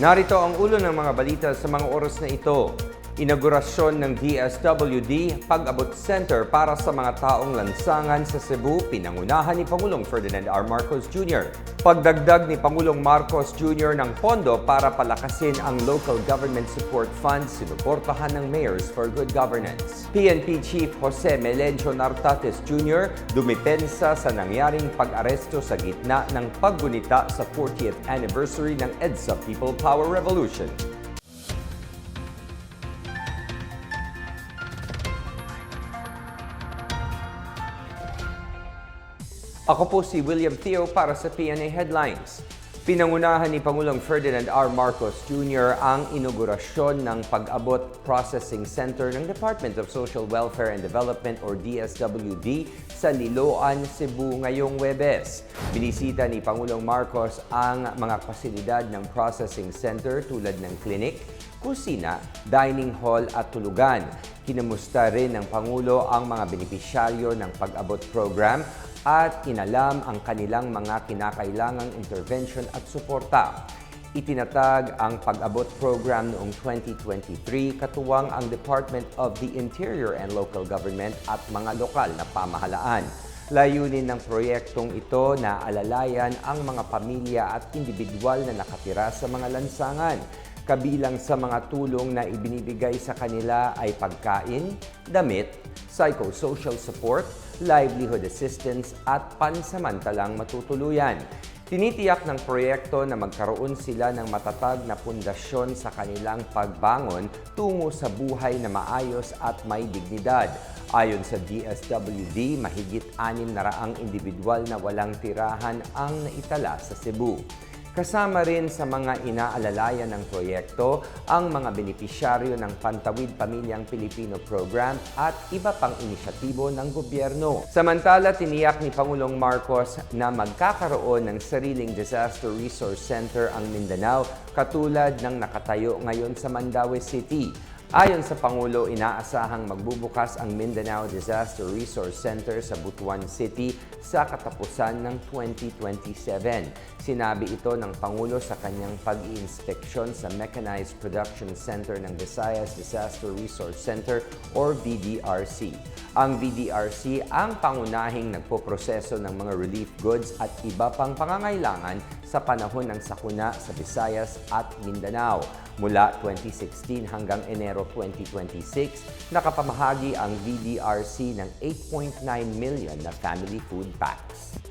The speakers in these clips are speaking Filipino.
Narito ang ulo ng mga balita sa mga oras na ito. Inaugurasyon ng DSWD Pag-abot Center para sa mga taong lansangan sa Cebu, pinangunahan ni Pangulong Ferdinand R. Marcos Jr. Pagdagdag ni Pangulong Marcos Jr. ng pondo para palakasin ang Local Government Support Fund, sinuportahan ng Mayors for Good Governance. PNP Chief Jose Melencio Nartates Jr. dumipensa sa nangyaring pag-aresto sa gitna ng paggunita sa 40th anniversary ng EDSA People Power Revolution. Ako po si William Theo para sa PNA Headlines. Pinangunahan ni Pangulong Ferdinand R. Marcos Jr. ang inaugurasyon ng Pag-abot Processing Center ng Department of Social Welfare and Development or DSWD sa Liloan, Cebu ngayong Huwebes. Binisita ni Pangulong Marcos ang mga pasilidad ng processing center tulad ng clinic, kusina, dining hall at tulugan. Kinamusta rin ng Pangulo ang mga benepisyaryo ng Pag-abot Program at inalam ang kanilang mga kinakailangang intervention at suporta. Itinatag ang Pag-abot Program noong 2023, katuwang ang Department of the Interior and Local Government at mga lokal na pamahalaan. Layunin ng proyektong ito na alalayan ang mga pamilya at individual na nakatira sa mga lansangan. Kabilang sa mga tulong na ibinibigay sa kanila ay pagkain, damit, psychosocial support, livelihood assistance at pansamantalang matutuluyan. Tinitiyak ng proyekto na magkaroon sila ng matatag na pundasyon sa kanilang pagbangon tungo sa buhay na maayos at may dignidad. Ayon sa DSWD, mahigit 600 individual na walang tirahan ang naitala sa Cebu. Kasama rin sa mga inaalalayan ng proyekto ang mga benepisyaryo ng Pantawid Pamilyang Pilipino Program at iba pang inisyatibo ng gobyerno. Samantala, tiniyak ni Pangulong Marcos na magkakaroon ng sariling Disaster Resource Center ang Mindanao katulad ng nakatayo ngayon sa Mandaue City. Ayon sa Pangulo, inaasahang magbubukas ang Mindanao Disaster Resource Center sa Butuan City sa katapusan ng 2027. Sinabi ito ng Pangulo sa kanyang pag-iinspeksyon sa Mechanized Production Center ng Visayas Disaster Resource Center or VDRC. Ang VDRC ang pangunahing nagpoproseso ng mga relief goods at iba pang pangangailangan sa panahon ng sakuna sa Visayas at Mindanao. Mula 2016 hanggang Enero 2026, nakapamahagi ang VDRC ng 8.9 million na family food packs.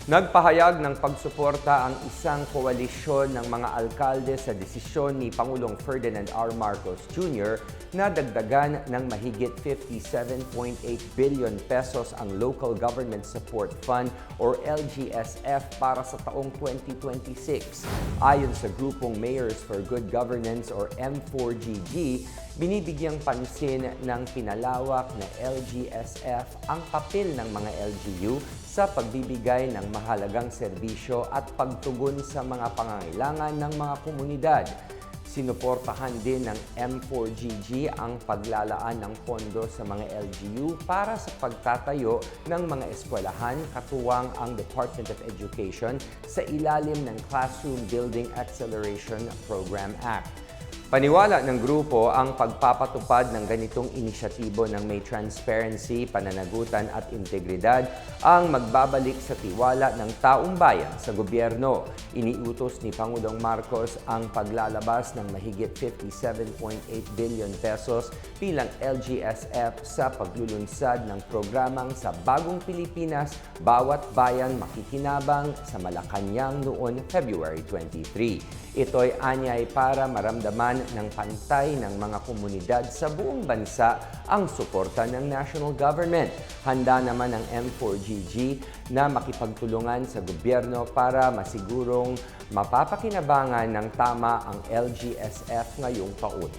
Nagpahayag ng pagsuporta ang isang koalisyon ng mga alkalde sa desisyon ni Pangulong Ferdinand R. Marcos Jr. na dagdagan ng mahigit 57.8 billion pesos ang Local Government Support Fund or LGSF para sa taong 2026. Ayon sa grupong Mayors for Good Governance or M4GG, binibigyang pansin ng pinalawak na LGSF ang papel ng mga LGU sa pagbibigay ng mahalagang serbisyo at pagtugon sa mga pangangailangan ng mga komunidad. Sinuportahan din ng M4GG ang paglalaan ng pondo sa mga LGU para sa pagtatayo ng mga eskwelahan katuwang ang Department of Education sa ilalim ng Classroom Building Acceleration Program Act. Paniwala ng grupo ang pagpapatupad ng ganitong inisyatibo ng may transparency, pananagutan at integridad ang magbabalik sa tiwala ng taong bayan sa gobyerno. Iniutos ni Pangulong Marcos ang paglalabas ng mahigit 57.8 billion pesos bilang LGSF sa paglulunsad ng programang Sa Bagong Pilipinas, Bawat Bayan Makikinabang sa Malacanang noon February 23. Ito'y anyay para maramdaman ng pantay ng mga komunidad sa buong bansa ang suporta ng national government. Handa naman ang M4GG na makipagtulungan sa gobyerno para masigurong mapapakinabangan ng tama ang LGSF ngayong taon.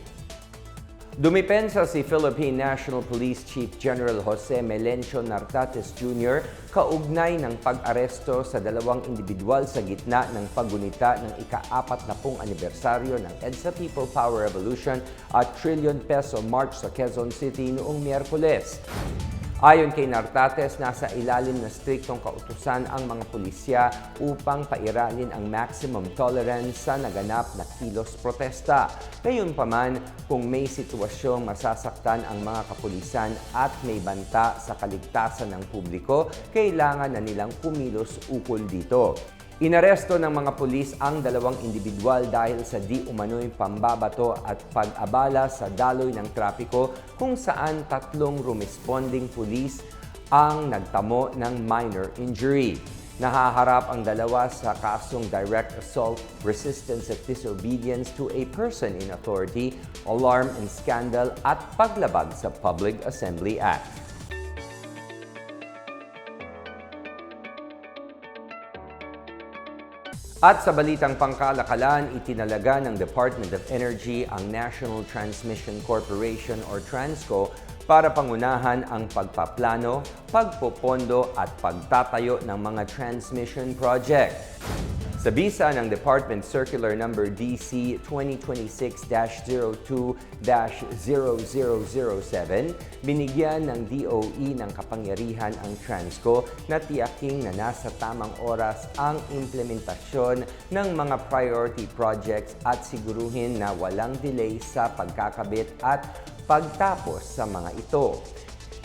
Dumipensa si Philippine National Police Chief General Jose Melencio Nartates Jr. kaugnay ng pag-aresto sa dalawang individual sa gitna ng paggunita ng ika-40 anibersaryo ng EDSA People Power Revolution at trillion peso march sa Quezon City noong Miyerkules. Ayon kay Nartates, nasa ilalim na striktong kautusan ang mga pulisya upang pairalin ang maximum tolerance sa naganap na kilos protesta. Gayunpaman, kung may sitwasyong masasaktan ang mga kapulisan at may banta sa kaligtasan ng publiko, kailangan na nilang kumilos ukol dito. Inaresto ng mga pulis ang dalawang individual dahil sa di umano'y pambabato at pag-abala sa daloy ng trapiko kung saan 3 responding pulis ang nagtamo ng minor injury. Nahaharap ang dalawa sa kasong direct assault, resistance at disobedience to a person in authority, alarm and scandal at paglabag sa Public Assembly Act. At sa balitang pangkalakalan, itinalaga ng Department of Energy ang National Transmission Corporation or Transco para pangunahan ang pagpaplano, pagpopondo at pagtatayo ng mga transmission project. Sa bisa ng Department Circular No. DC 2026-02-0007, binigyan ng DOE ng kapangyarihan ang Transco na tiyaking na nasa tamang oras ang implementasyon ng mga priority projects at siguruhin na walang delay sa pagkakabit at pagtapos sa mga ito.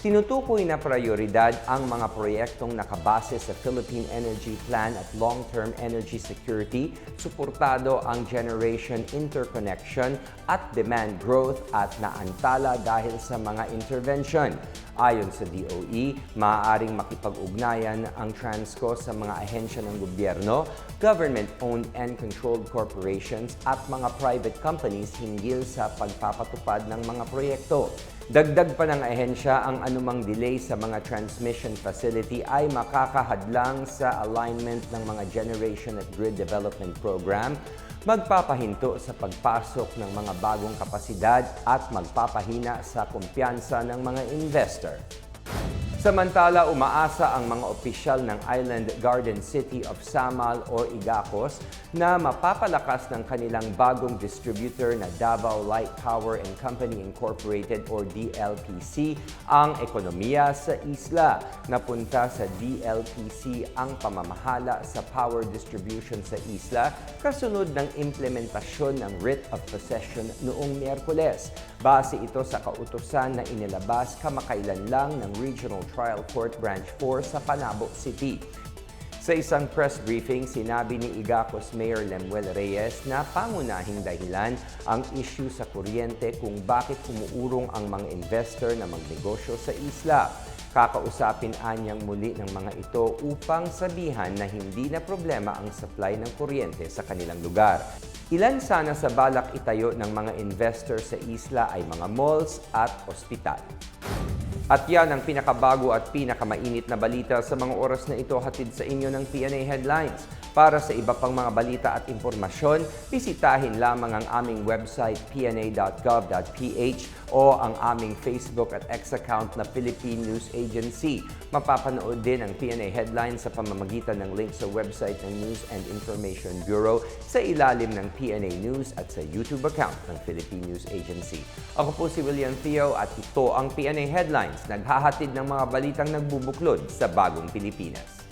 Tinutukoy na prioridad ang mga proyektong nakabase sa Philippine Energy Plan at long-term energy security, suportado ang generation interconnection at demand growth at naantala dahil sa mga intervention. Ayon sa DOE, maaaring makipag-ugnayan ang Transco sa mga ahensya ng gobyerno, government-owned and controlled corporations at mga private companies hinggil sa pagpapatupad ng mga proyekto. Dagdag pa ng ahensya, ang anumang delay sa mga transmission facility ay makakahadlang sa alignment ng mga generation at grid development program, magpapahinto sa pagpasok ng mga bagong kapasidad at magpapahina sa kumpiyansa ng mga investor. Samantala, umaasa ang mga opisyal ng Island Garden City of Samal o Igacos na mapapalakas ng kanilang bagong distributor na Davao Light Power and Company Incorporated or DLPC ang ekonomiya sa isla. Napunta sa DLPC ang pamamahala sa power distribution sa isla kasunod ng implementasyon ng writ of possession noong Miyerkules. Base ito sa kautusan na inilabas kamakailan lang ng Regional Trial Court Branch 4 sa Panabo City. Sa isang press briefing, sinabi ni Igacos Mayor Lemuel Reyes na pangunahing dahilan ang issue sa kuryente kung bakit umuurong ang mga investor na magnegosyo sa isla. Kakausapin anyang muli ng mga ito upang sabihan na hindi na problema ang supply ng kuryente sa kanilang lugar. Ilan sana sa balak itayo ng mga investor sa isla ay mga malls at ospital. At yan ang pinakabago at pinakamainit na balita sa mga oras na ito, hatid sa inyo ng PNA Headlines. Para sa iba pang mga balita at impormasyon, bisitahin lamang ang aming website pna.gov.ph o ang aming Facebook at X account na Philippine News Agency. Mapapanood din ang PNA Headlines sa pamamagitan ng link sa website ng News and Information Bureau sa ilalim ng PNA News at sa YouTube account ng Philippine News Agency. Ako po si William Theo at ito ang PNA Headlines, naghahatid ng mga balitang nagbubuklod sa bagong Pilipinas.